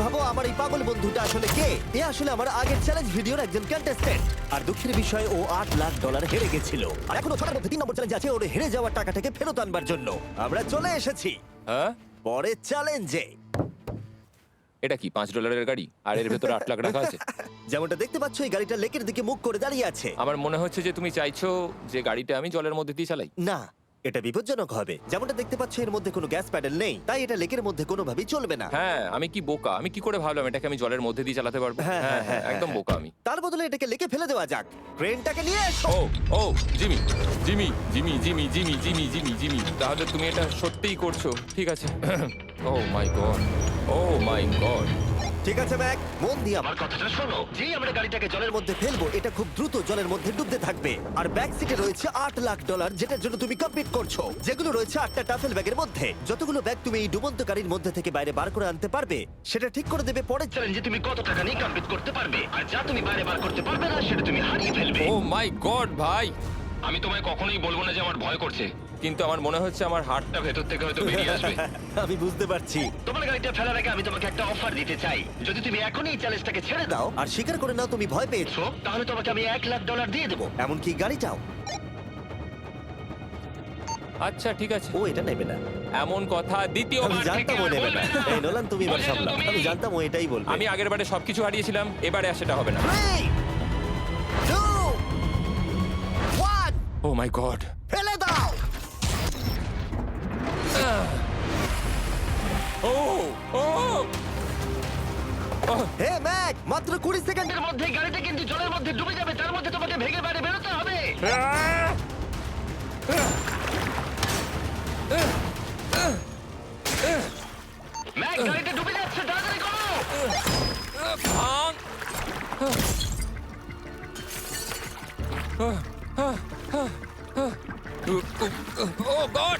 ভাবো আমার এই পাগল বন্ধুটা আসলে কে? এ আসলে আমার আগের চ্যালেঞ্জ ভিডিওর একজন কন্টেস্ট্যান্ট। আর দুঃখের বিষয় ও $8 লাখ হেরে গেছিল। আর এখনো 6টার মধ্যে 3 নম্বর চ্যালেঞ্জ আছে ওর হেরে যাওয়ার টাকাটাকে ফেরত আনবার জন্য। আমরা চলে এসেছি হ্যাঁ, পরের চ্যালেঞ্জে। এটা কি $5 গাড়ি আর এর ভেতরে 8 লাখ টাকা আছে? যেমনটা দেখতে পাচ্ছ এই গাড়িটা লেকের দিকে মুখ করে দাঁড়িয়ে আছে। আমার মনে হচ্ছে যে তুমি চাইছো যে গাড়িটা আমি জলের মধ্যে দিয়ে চালাই। না, এটা বিপজ্জনক হবে। যেমনটা দেখতে পাচ্ছ এর মধ্যে কোনো গ্যাস প্যাডেল নেই, তাই এটা লেকের মধ্যে কোনোভাবেই চলবে না। হ্যাঁ, আমি কি বোকা, আমি কি করে ভাবলাম এটাকে আমি জলের মধ্যে দিয়ে চালাতে পারবো? হ্যাঁ, হ্যাঁ হ্যাঁ, হ্যাঁ, একদম বোকা আমি। তার বদলে এটাকে লেকে ফেলে দেওয়া যাক। ক্রেনটাকে নিয়ে এসো। ও ও Jimmy Jimmy Jimmy Jimmy Jimmy Jimmy Jimmy Jimmy তাহলে তুমি এটা সত্যিই করছো? ঠিক আছে। Oh my god, oh my god. ঠিক আছে ম্যাক, মন দিয়ে আমার কথাটা শোনো। যেই আমরা গাড়িটাকে জলের মধ্যে ফেলবো এটা খুব দ্রুত জলের মধ্যে ডুবতে থাকবে। আর ব্যাক সিটে রয়েছে $8 লাখ যেটার জন্য তুমি কমপ্লিট করছো, যেগুলো রয়েছে 8টা টাফেল ব্যাগের মধ্যে। যতগুলো ব্যাগ তুমি এই ডুবন্ত গাড়ির মধ্যে থেকে বাইরে বার করে আনতে পারবে সেটা ঠিক করে দেবে পরের চ্যালেঞ্জে তুমি কত টাকা নিয়ে কমপ্লিট করতে পারবে। আর যা তুমি বাইরে বার করতে পারবে না সেটা তুমি হারিয়ে ফেলবে। ও মাই গড ভাই, আমি তোমায় কখনোই বলবো না যে আমার ভয় করছে। কিন্তু আমার মনে হচ্ছে আমার হার্টটা ভেতর থেকে হয়তো বেরিয়ে আসবে। আমি বুঝতে পারছি। তোমার গাড়িটা ফেলার আগে আমি তোমাকে একটা অফার দিতে চাই। যদি তুমি এখনই এই চ্যালেঞ্জটাকে ছেড়ে দাও, দাও আর স্বীকার করে নাও তুমি ভয় পেয়েছো। তাহলে তোমাকে আমি $1 লাখ দিয়ে দেবো। এমনকি গাড়িটাও। আচ্ছা ঠিক আছে, ও এটা নেবে না। এমন কথা আমি দ্বিতীয়বার জানতাম ও আর নেবে না। বলবে না। এই নোলান তুমি এবার বলেছো সামলাও। তুমি। আমি জানতাম ও এটাই বলবে। আমি আগের বারে সবকিছু হারিয়েছিলাম, এবারে আর সেটা হবে না। 3, 2, 1, ও মাই গড। ফেলে দাও। ও ও হে ম্যাক, মাত্র 20 সেকেন্ডের এর মধ্যে গাড়িটা কিন্তু জলের মধ্যে ডুবে যাবে। তার মধ্যে তোমাকে ভেঙে বাইরে বেরোতে হবে। ম্যাক, গাড়িটা ডুবে যাচ্ছে, তাড়াতাড়ি করো। ভাঙ। ও গড।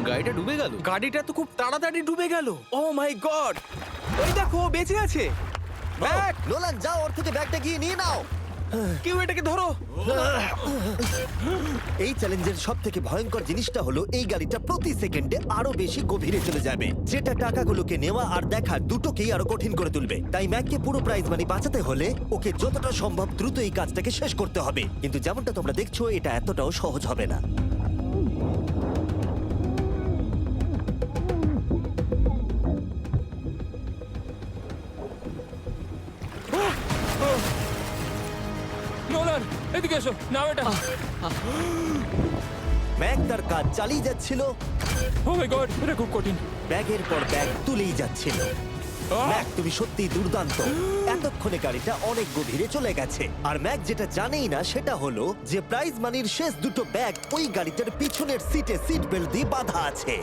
গাড়িটা ডুবে গেল। গাড়িটা তো খুব তাড়াতাড়ি ডুবে গেল। ও মাই গড, ওই দেখো ও বেঁচে আছে। ব্যাগ, নোলান যাও ওর থেকে ব্যাগটা গিয়ে নিয়ে নাও। কেউ এটাকে ধরো। এই চ্যালেঞ্জের সব থেকে ভয়ঙ্কর জিনিসটা হলো এই গাড়িটা প্রতি সেকেন্ডে আরো বেশি গভীরে চলে যাবে, যেটা টাকাগুলোকে নেওয়া আর দেখা দুটোকেই আরো কঠিন করে তুলবে। তাই ম্যাককে পুরো প্রাইজ মানি বাঁচাতে হলে ওকে যতটা সম্ভব দ্রুত এই কাজটাকে শেষ করতে হবে। কিন্তু যেমনটা তোমরা দেখছো এটা এতটাও সহজ হবে না। নোলান এদিকে এসো, নাও এটা। ম্যাক তার কাজ চালিয়ে যাচ্ছিল, ও মাই গড, এটা খুব কঠিন। ব্যাগের পর ব্যাগ তুলেই যাচ্ছিল। ম্যাক তুমি সত্যিই দুর্দান্ত। এতক্ষণে গাড়িটা অনেক গভীরে চলে গেছে। আর ম্যাক যেটা জানেই না সেটা হলো যে প্রাইজ মানির শেষ দুটো ব্যাগ ওই গাড়িটার পিছনের সিটে সিট বেল্ট দিয়ে বাঁধা আছে।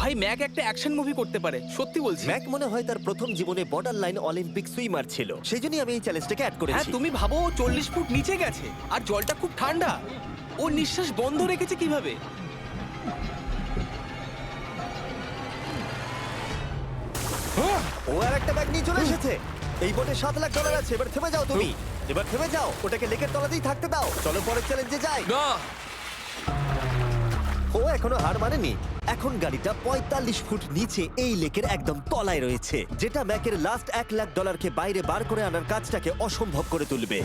ভাই ম্যাক একটা অ্যাকশন মুভি করতে পারে, সত্যি বলছি। ম্যাক মনে হয় তার প্রথম জীবনে বর্ডার লাইন অলিম্পিক সুইমার ছিল, সেই জন্যই আমি এই চ্যালেঞ্জটাকে অ্যাড হ্যাঁ, করেছি। তুমি ভাবো ও 40 ফুট নিচে গেছে আর জলটা খুব ঠান্ডা। ও নিঃশ্বাস বন্ধ রেখেছে কিভাবে? ও আর একটা ব্যাগ নিয়ে চলে এসেছে। এই বোটে $7 লাখ আছে। এবার থেমে যাও তুমি, এবার থেমে যাও। ওটাকে লেকের তলাতেই থাকতে দাও। চলো পরের চ্যালেঞ্জে যাই। না, ও এখনো হার মানেনি। এখন গাড়িটা 45 ফুট নিচে এই লেকের একদম তলায় রয়েছে, যেটা ম্যাকের লাস্ট $1 লাখ বাইরে বার করে আনার কাজটাকে অসম্ভব করে তুলবে।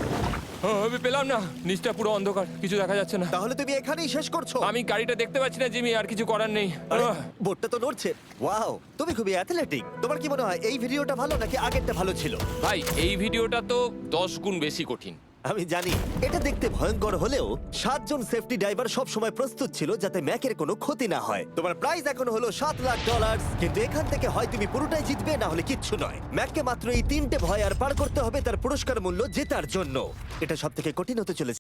আমি পেলাম না, নিচটা পুরো অন্ধকার, কিছু দেখা যাচ্ছে না। তাহলে তুমি এখানেই শেষ করছো? আমি গাড়িটা দেখতে পাচ্ছি না জিমি, আর কিছু করার নেই। আরে, বোটটা তো নড়ছে। ওয়াও, তুমি খুবই অ্যাথলেটিক। তোমার কি মনে হয় এই ভিডিওটা ভালো নাকি আগেরটা ভালো ছিল? ভাই এই ভিডিওটা তো 10 গুণ বেশি কঠিন। আমি জানি এটা দেখতে ভয়ঙ্কর হলেও 7 জন সেফটি ড্রাইভার সব সময় প্রস্তুত ছিল যাতে ম্যাকের কোনো ক্ষতি না হয়। তোমার প্রাইস এখন হলো $7 লাখ, কিন্তু এখান থেকে হয় তুমি পুরোটাই জিতবে না হলে কিচ্ছু নয়। ম্যাককে মাত্র এই 3টে ভয় আর পার করতে হবে তার পুরস্কার মূল্য জেতার জন্য। এটা সব থেকে কঠিন হতে চলেছে।